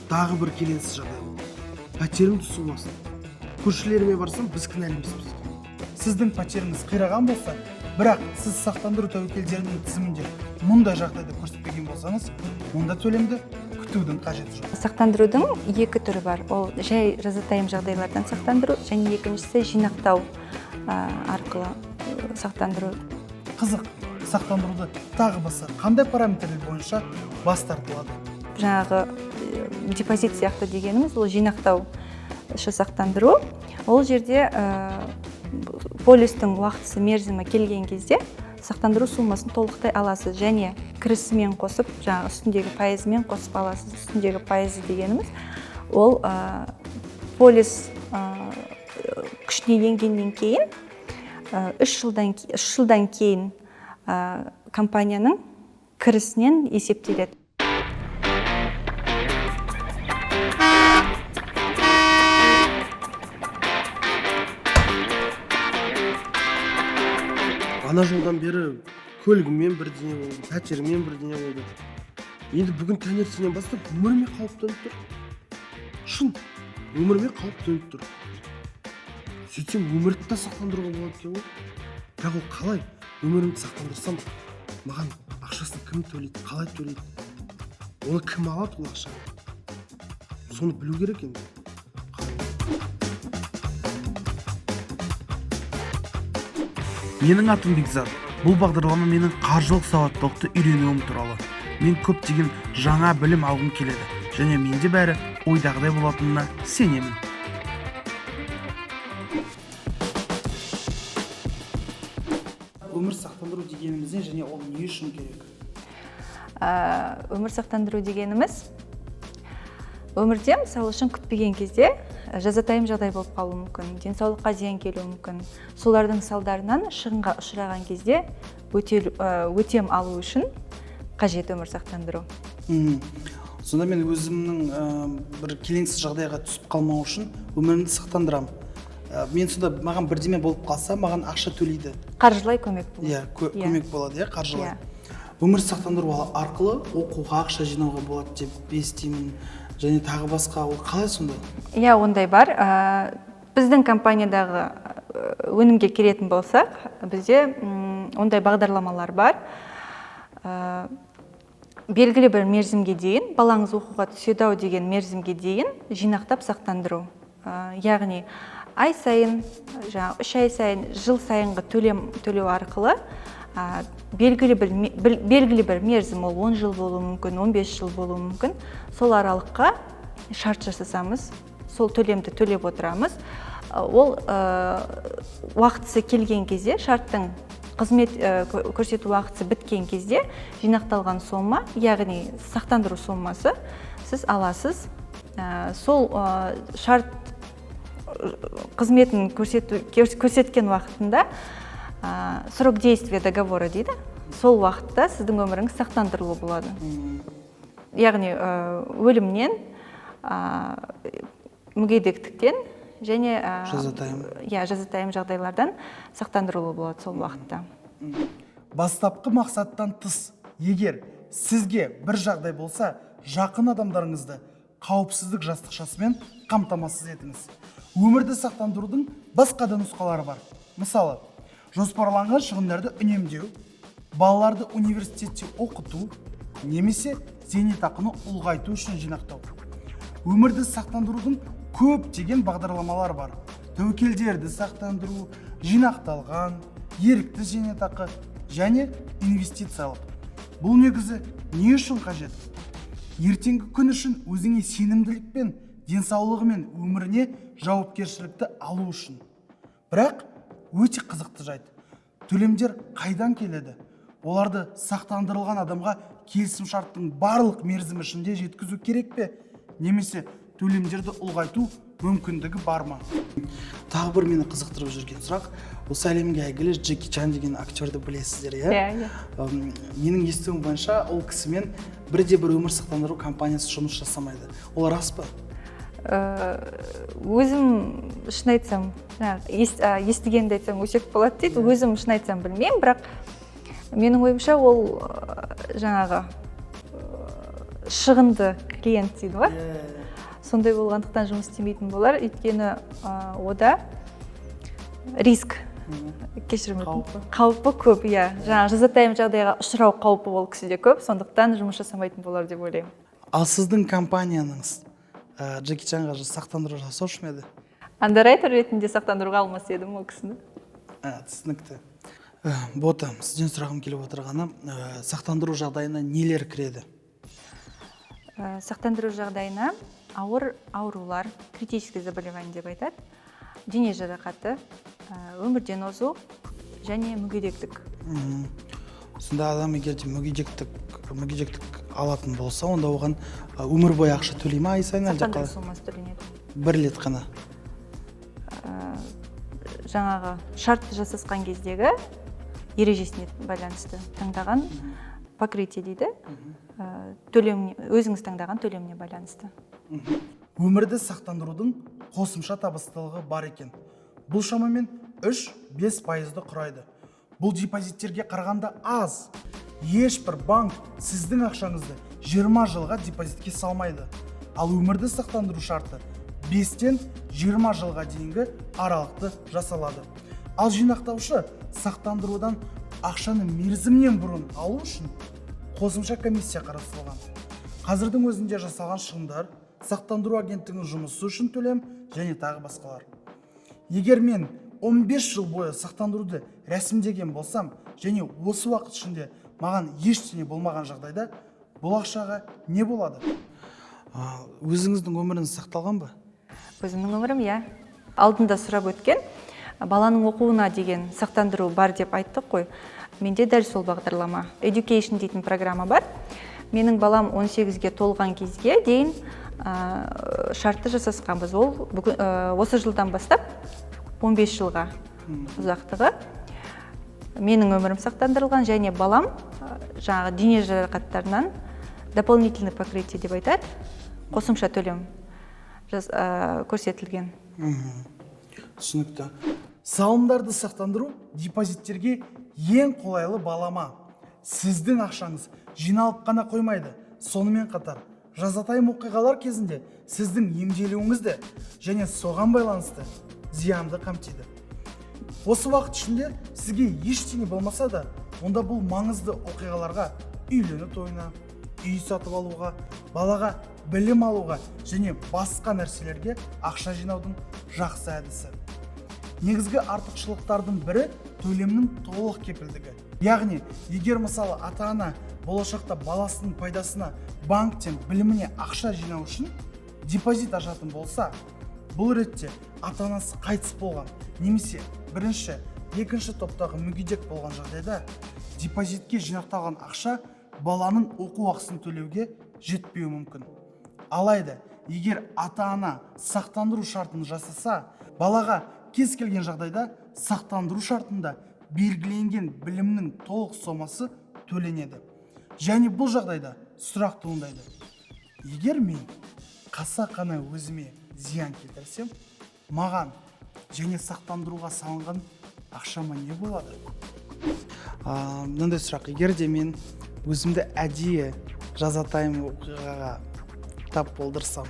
тағы бір келеңсіз жағдай болды. Пәтерімді су басты. Көршілеріме барсам, біз кінәліміз бізге. Сіздің пәтеріңіз қираған болса, бірақ сіз сақтандыру тәуекелдерінің тізімінде мұндай жағдайды көрсетпеген болсаңыз, онда төлемді күтудің қажеті жоқ. Сақтандырудың екі түрі бар. Ол жай жазатайым жағдайлардан сақтандыру, және екіншісі жинақтау арқылы сақтандыру. Қызық, сақтандыруды тағы басқа қандай параметрлер бойынша бас тартылады? Жаңағы депозит сияқты дегеніміз, ол жинақтау сақтандыру. Ол жерде полистің уақытысы мерзімі келген кезде сақтандыру сумасын толықтай аласыз, және кірісімен қосып, жаңағы үстіндегі пайызымен қосып аласыз. Үстіндегі пайызы дегеніміз, ол полис күшіне енгеннен кейін 3 жылдан кейін компанияның кірісінен есептеледі. Ана жылдан бері көлігіммен бірдеңе болды, пәтеріммен бірдеңе болды. Енді бүгін таңертеңнен бастап өміріме қауіп төніп тұр. Шын, өміріме қауіп төніп тұр. Сөйтсем, өмірді де сақтандыруға болады екен ғой. Бірақ ол қалай? Өмірімді сақтандырсам, маған ақшасын кім төлейді, қалай төлейді? Оны кім алады ол ақшаны? Соны білу керек енді. Менің атым Бекзат. Бұл бағдарлама менің қаржылық сауаттылықты үйренуім туралы. Мен көптеген жаңа білім алғым келеді, және менде бәрі ойдағыдай болатынына сенемін. Өмір сақтандыру дегенімізде және ол не үшін керек? Өмір сақтандыру дегеніміз, өмірде мысалы үшін күтпеген кезде жазатайым жағдай болып қалуы мүмкін, денсаулыққа зиян келуі мүмкін. Солардың салдарынан шығынға ұшыраған кезде өтем алу үшін қажет өмір сақтандыру. Сонда мен өзімнің бір келеңсіз жағдайға түсіп қалмау үшін өмірімді сақтандырамын. Мен сонда маған бірдеме болып қалса, маған ақша төлейді. Қаржылай көмек болады. Иә, көмек болады, қаржылай. Өмір сақтандыру арқылы оқуға ақша жинауға болады деп естимін. Және тағы басқа, ол қалай сонда? Иә, ондай бар. Біздің компаниядағы өнімге келетін болсақ, бізде ондай бағдарламалар бар. Белгілі бір мерзімге дейін, балаңыз оқуға түседі-ау деген мерзімге дейін жинақтап сақтандыру. Яғни ай сайын, 3 ай сайын, жыл сайынғы төлеу арқылы белгілі бір мерзім, ол 10 жыл болуы мүмкін, 15 жыл болуы мүмкін. Сол аралыққа шарт жасасамыз, сол төлемді төлеп отырамыз. Ол уақытысы келген кезде, шарттың қызмет көрсету уақытысы біткен кезде жинақталған сома, яғни сақтандыру сомасы сіз аласыз. Сол шарт қызметін көрсеткен уақытында срок действия договора дейді. Сол уақытта сіздің өміріңіз сақтандырылуы болады. Яғни өлімнен, мүгедектіктен және жазатайым жағдайлардан сақтандырылуы болады сол уақытта. Бастапқы мақсаттан тыс, егер сізге бір жағдай болса, жақын адамдарыңызды қауіпсіздік жастықшасымен қамтамасыз етіңіз. Өмірді сақтандырудың басқа да нұсқалары бар. Мысалы, жоспарланған шығындарды үнемдеу, балаларды университетте оқыту, немесе зейнетақыны ұлғайту үшін жинақтау. Өмірді сақтандырудың көптеген бағдарламалар бар. Тәуекелдерді сақтандыру, жинақталған, ерікті зейнетақы және инвестициялық. Бұл негізі не үшін қажет? Ертеңгі күн үшін өзіңе сенімділікпен, денсаулығы мен өміріне жауапкершілікті алу үшін. Бірақ өте қызықты жайт. Төлемдер қайдан келеді? Оларды сақтандырылған адамға келісім шарттың барлық мерзімі ішінде жеткізу керек пе? Немесе төлемдерді ұлғайту мүмкіндігі бар ма? Тағы бір мені қызықтырып жүрген сұрақ. Осы әлемге әйгілі Джеки Чан деген актерді білесіздер, иә? Менің естуім бойынша ол кісімен бірде-бір өмір сақтандыру компаниясы жұмыс жасамайды. Ол рас па? Өзім шын айтсам, естігенді айтсам өсек болады дейді. Өзім шын айтсам білмеймін, бірақ менің ойымша ол жаңағы шығынды клиент дейді ғой. Сондай болғандықтан жұмыс істемейтін болар, өйткені ода риск, кешірім өтінемін, қаупі көп, иә. Жаңағы жазатайым жағдайға ұшырау қаупі ол кісіде көп, сондықтан жұмыс жасамайтын болар деп ойлаймын. Ал сіздің компанияңыз Джеки Чанға сақтандыру жасаушы ма еді? Андеррайтер ретінде сақтандыруға алмас едім ол кісіні. Түсінікті. Бота, сізден сұрағым келіп отырғаны, сақтандыру жағдайына нелер кіреді? Сақтандыру жағдайына ауыр аурулар, критическое заболевание деп айтады, дене жарақаты, өмірден озу және мүгедектік. Сонда адам егер де мүгедектік алатын болса, онда оған өмір бойы ақша төлей ме ай сайын? Сақтандыру сомасы төленеді. Бір рет қана? Жаңағы шартты жасасқан кездегі ережесіне байланысты таңдаған покрытие дейді, өзіңіз таңдаған төлеміне байланысты. Өмірді сақтандырудың қосымша табыстылығы бар екен. Бұл шамамен 3-5% құрайды. Бұл депозиттерге қарағанда аз. Ешбір банк сіздің ақшаңызды 20 жылға депозитке салмайды. Ал өмірді сақтандыру шарты 5-20 жылға дейінгі аралықты жасалады. Ал жинақтаушы сақтандырудан ақшаны мерзімнен бұрын алу үшін қосымша комиссия қарастырылған. Қазірдің өзінде жасалған шығындар, сақтандыру агенттігінің жұмысы үшін төлем және тағы басқалар. Егер мен 15 жыл бойы сақтандыруды рәсімдеген болсам және осы уақыт ішінде маған ештеңе болмаған жағдайда, бұл ақшаға не болады? Өзіңіздің өміріңіз сақталған ба? Өзімнің өмірім, иә. Алдында сұрап өткен, баланың оқуына деген сақтандыру бар деп айттық қой. Менде дәл сол бағдарлама. Education дейтін программа бар. Менің балам 18-ге толған кезге дейін шартты жасасқанбыз. Ол осы жылдан бастап 15 жылға ұзақтығы. Менің өмірім сақтандырылған және балам жаңағы дене жарақаттарынан дополнительный покрытие деп айтады, қосымша төлем көрсетілген. Түсінікті. Салымдарды сақтандыру депозиттерге ең қолайлы балама. Сіздің ақшаңыз жиналып қана қоймайды. Сонымен қатар, жазатайым оқиғалар кезінде сіздің емделуіңізді және соған байланысты зиянды қамтиды. Осы уақыт ішінде сізге ештеңе болмаса да, онда бұл маңызды оқиғаларға, үйлену тойына, үй сатып алуға, балаға білім алуға және басқа нәрселерге ақша жинаудың жақсы әдісі. Негізгі артықшылықтардың бірі төлемнің толық кепілдігі. Яғни, егер мысалы ата-ана болашақта баласының пайдасына банктен біліміне ақша жинау үшін депозит ашатын болса, бұл ретте ата-анасы қайтыс болған немесе бірінші, екінші топтағы мүгедек болған жағдайда депозитке жинақталған ақша баланың оқу ақысын төлеуге жетпеуі мүмкін. Алайда, егер ата-ана сақтандыру шартын жасаса, балаға кез келген жағдайда сақтандыру шартында белгіленген білімнің толық сомасы төленеді. Және бұл жағдайда сұрақ туындайды. Егер мен қасақана өзіме зиян келтірсем, маған және сақтандыруға салынған ақшама не болады? Мынандай сұрақ, егер де мен өзімді әдейі жазатайым оқиғаға тап болдырсам,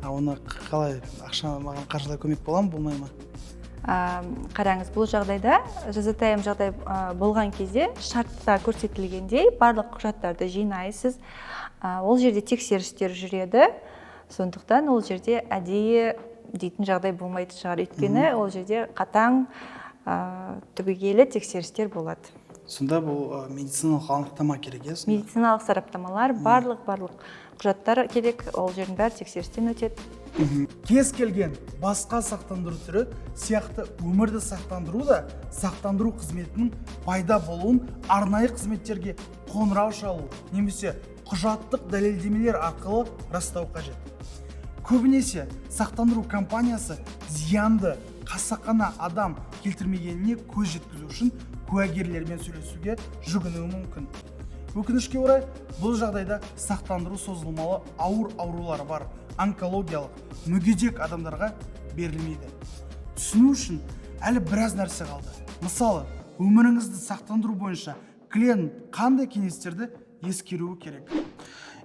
оны қалай ақша маған қаржылай көмек бола ма, болмай ма? Қараңыз, бұл жағдайда жазатайым жағдай болған кезде шартта көрсетілгендей барлық құжаттарды жинайсыз. Ол жерде тексерістер жүреді. Сондықтан ол жерде әдейі дейтін жағдай болмайды шығар. Өйткені ол жерде қатаң түбегейлі тексерістер болады. Сонда бұл медициналық анықтама керек, е? Медициналық сараптамалар, барлық құжаттар керек, ол жердің бәрі тексерістен өтеді. Кез келген басқа сақтандыру түрі сияқты өмірді сақтандыру да сақтандыру қызметінің пайда болуын арнайы қызметтерге қоңырау шалу немесе құжаттық дәлелдемелер арқылы растау қажет. Көбінесе сақтандыру компаниясы зиянды қасақана адам келтірмегеніне көз жеткізу үшін куәгерлермен сөйлесуге жүгінуі мүмкін. Өкінішке орай, бұл жағдайда сақтандыру созылмалы ауыр аурулары бар онкологиялық мүгедек адамдарға берілмейді. Түсіну үшін әлі біраз нәрсе қалды. Мысалы, өміріңізді сақтандыру бойынша клиент қандай кеңестерді ескеруі керек?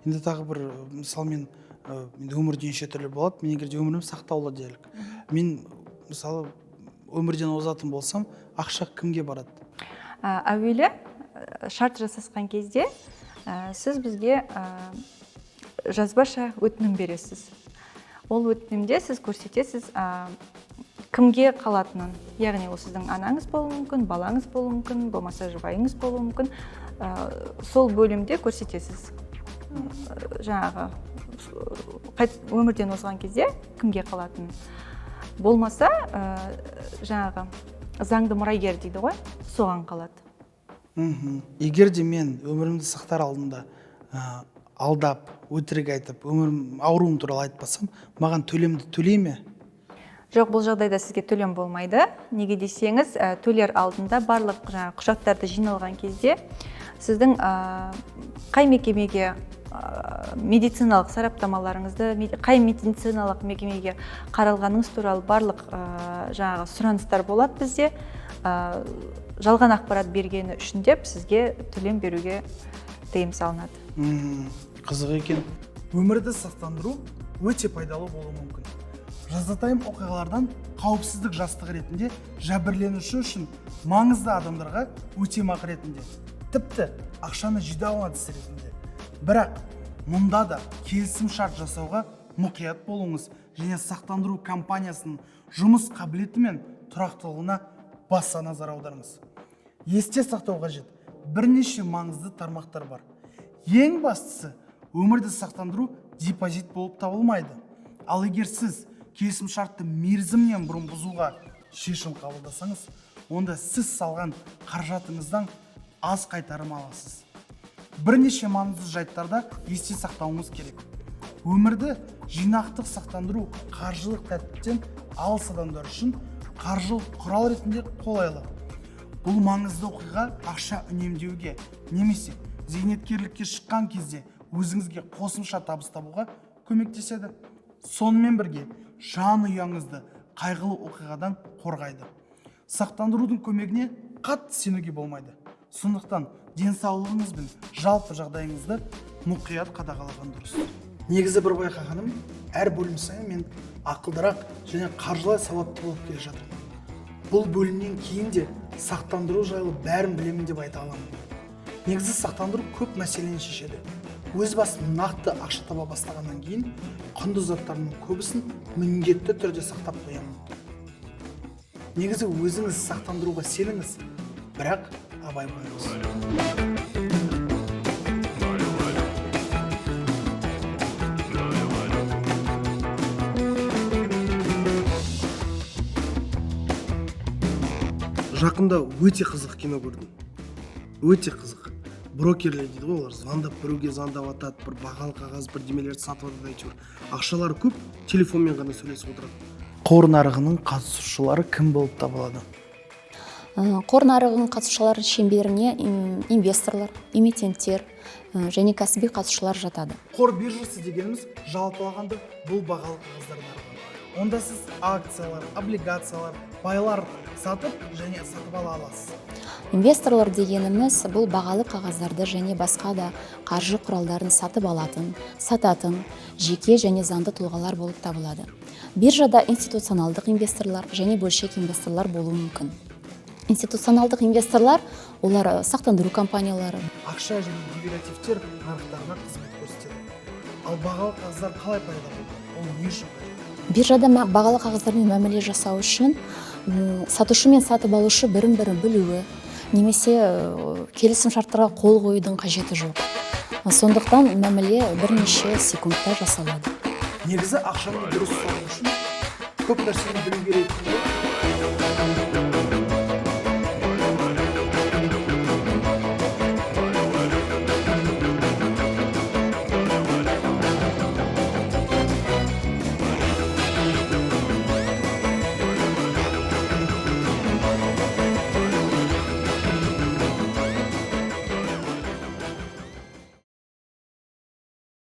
енді тағы бір мысалы мен енді өмірде неше түрлі болады, мен егер де өмірім сақтаулы делік, мен мысалы өмірден озатын болсам, ақша кімге барады? Әуелі шарт жасасқан кезде сіз бізге жазбаша өтінім бересіз. Ол өтінімде сіз көрсетесіз кімге қалатынын. Яғни ол сіздің анаңыз болуы мүмкін, балаңыз болуы мүмкін, болмаса жұбайыңыз болуы мүмкін. Сол бөлімде көрсетесіз. Жаңағы өмірден озған кезде кімге қалатынын. Болмаса жаңағы заңды мұрагер дейді ғой, соған қалады. Егер де мен өмірімді сақтар алдында алдап, өтірік айтып, ауруым туралы айтпасам, маған төлемді төлей ме? Жоқ, бұл жағдайда сізге төлем болмайды. Неге десеңіз, төлер алдында барлық құжаттарды жиналған кезде сіздің қай мекемеге медициналық сараптамаларыңызды, қай медициналық мекемеге қаралғаныңыз туралы барлық жаңағы сұраныстар болады бізде. Жалған ақпарат бергені үшін деп сізге төлем беруге тыйым салынады. Қызық екен. Өмірді сақтандыру өте пайдалы болуы мүмкін. Жазатайым оқиғалардан қауіпсіздік жастығы ретінде жәбірленуші үшін маңызды адамдарға өтемақы ретінде, тіпті ақшаны жинау әдісі ретінде. Бірақ мұнда да келісім шарт жасауға мұқият болуыңыз және сақтандыру компаниясының жұмыс қабілеті мен тұрақтылығына баса назар аударыңыз. Есте сақтау қажет бірнеше маңызды тармақтар бар. Ең бастысы, өмірді сақтандыру депозит болып табылмайды. Ал егер сіз келісім шартты мерзімнен бұрын бұзуға шешім қабылдасаңыз, онда сіз салған қаражатыңыздан аз қайтарым аласыз. Бірнеше маңызды жайттарда есте сақтауыңыз керек. Өмірді жинақтық сақтандыру қаржылық тәртіптен алыс адамдар үшін қаржылық құрал ретінде қолайлы. Бұл маңызды оқиға ақша үнемдеуге немесе зейнеткерлікке шыққан кезде өзіңізге қосымша табыс табуға көмектеседі. Сонымен бірге жан ұяңызды қайғылы оқиғадан қорғайды. Сақтандырудың көмегіне қатты сенуге болмайды. Сондықтан денсаулығыңыз бен жалпы жағдайыңызды мұқият қадағалаған дұрыс. Негізі бір байқағаным, әр бөлім сайын мен ақылдырақ және қаржылай сауатты болып келе жатырмын. Бұл бөлімнен кейін де сақтандыру жайлы бәрін білемін деп айта аламын. Негізі сақтандыру көп мәселені шешеді. Өз басым нақты ақша таба бастағаннан кейін құнды заттарының көбісін міндетті түрде сақтап қоямын. Негізі өзіңіз сақтандыруға сеніңіз, бірақ абай болыңыз. Жақында өте қызық кино көрдім. Өте қызық. Брокерлер дейді ғой, олар звондап біреуге звондап атады, бір бағалы қағаз бірдемелерді сатып алады әйтеуір. Ақшалары көп, телефонмен ғана сөйлесіп отырады. Қор нарығының қатысушылары кім болып табылады? Қор нарығының қатысушылары шеңберіне инвесторлар, эмитенттер және кәсіби қатысушылар жатады. Қор биржасы дегеніміз жалпылағанда бұл бағалы қағаздар нарығы. Онда сіз акциялар, облигациялар, байлар сатып және сатып ала аласыз. Инвесторлар дегеніміз бұл бағалы қағаздарды және басқа да қаржы құралдарын сатып алатын, сататын, жеке және заңды тұлғалар болып табылады. Биржада институционалдық инвесторлар және бөлшек инвесторлар болуы мүмкін. Институционалдық инвесторлар, олар сақтандыру компаниялары. Ақша және деривативтер нарықтарына қызмет көрсетеді. Ал бағалы қағаздар қалай пайда болды? Ол не үшін? Биржада бағалы қағаздармен мәміле жасау үшін сатушы мен сатып алушы бірін-бірі білуі, немесе келісім шарттарға қол қоюдың қажеті жоқ. Сондықтан мәміле бірнеше секундта жасалады. Негізі ақшаны дұрыс ұстау үшін көп нәрсені білу керек.